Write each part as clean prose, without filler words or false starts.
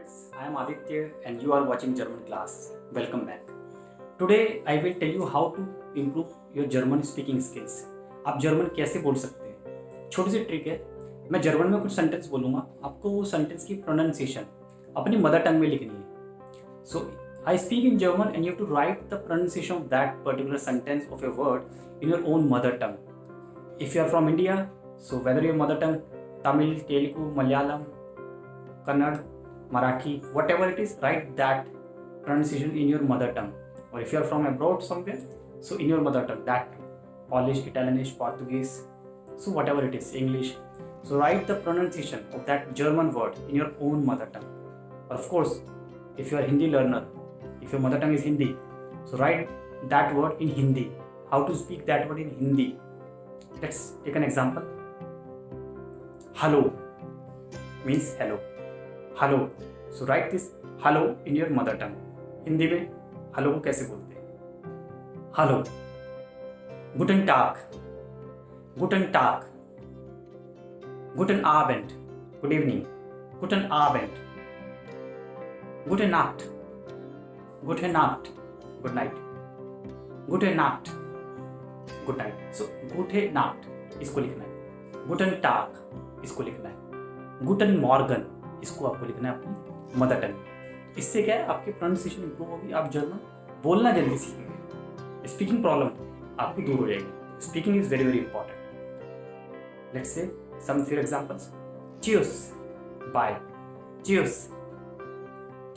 guys, I am Aditya and you are watching German class. Welcome back. Today I will tell you how to improve your German speaking skills. आप German कैसे बोल सकते हैं? छोटी सी trick है. मैं German में कुछ सेंटेंस बोलूँगा, आपको वो सेंटेंस की प्रोनाउंसिएशन अपनी मदर टंग में लिखनी है. So I speak in German and you have to write the pronunciation of that particular sentence of a word in your own mother tongue. If you are from India, so whether your mother tongue Tamil, Telugu, Malayalam, Kannada, Marathi, whatever it is, write that pronunciation in your mother tongue. Or if you are from abroad somewhere, so in your mother tongue, that Polish, Italianish, Portuguese, so whatever it is, English. So write the pronunciation of that German word in your own mother tongue. Or of course, if you are Hindi learner, if your mother tongue is Hindi, so write that word in Hindi. How to speak that word in Hindi? Let's take an example. Hello means hello. Hello. So write this hello in your mother tongue. Hindi में hello को कैसे बोलते हैं? Hello. Guten Tag. Guten Tag. Guten Abend. Good evening. Guten Abend. Gute Nacht. Gute Nacht. Good night. Gute Nacht. Good night. So Gute Nacht इसको लिखना है. Guten Tag इसको लिखना है. Guten Morgen इसको आपको लिखना है अपनी मदर टंग. इससे क्या है, आपकी प्रोनाउंसिएशन इंप्रूव होगी, आप जर्मन बोलना जल्दी सीखेंगे, स्पीकिंग प्रॉब्लम आपकी दूर हो जाएगी. Speaking is very very important. Let's say some few examples. Cheers, bye. Cheers,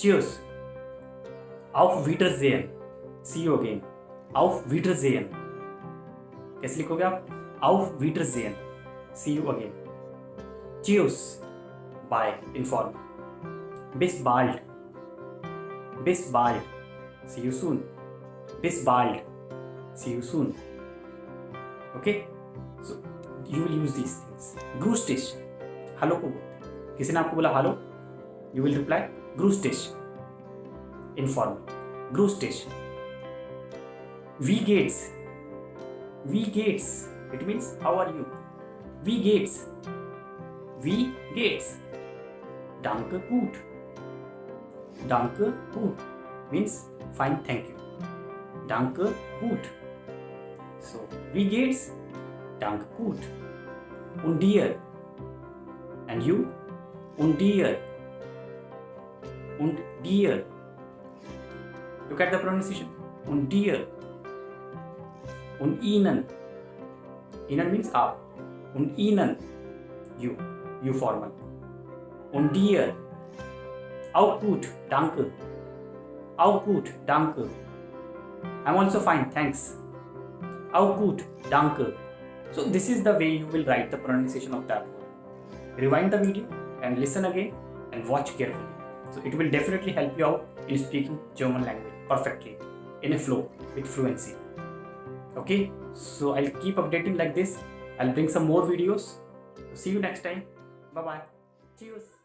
cheers. auf Wiedersehen, see you again. auf Wiedersehen कैसे लिखोगे आप? auf Wiedersehen, see you again. Cheers, bye, informal. Bis bald. Bis bald. See you soon. Bis bald. See you soon. Okay? So you will use these things. Grüß dich. Hello को बोलते हैं. किसी ने आपको बोला hello, you will reply grüß dich. Informal. Grüß dich. Wie geht's? Wie geht's? It means how are you? Wie geht's? Wie geht's? Danke gut. Danke gut means fine, thank you. Danke gut. So wie geht's? Danke gut. Und dir? And you? Und dir? Und dir? Look at the pronunciation. Und dir? Und ihnen? Ihnen means up. Und ihnen? You. You formal. Und dir? Auch gut, danke. Auch gut, danke. I'm also fine, thanks. Auch gut, danke. So this is the way you will write the pronunciation of that word. Rewind the video and listen again and watch carefully. So it will definitely help you out in speaking German language perfectly, in a flow, with fluency. Okay, so I'll keep updating like this. I'll bring some more videos. See you next time. Bye bye. Cheers.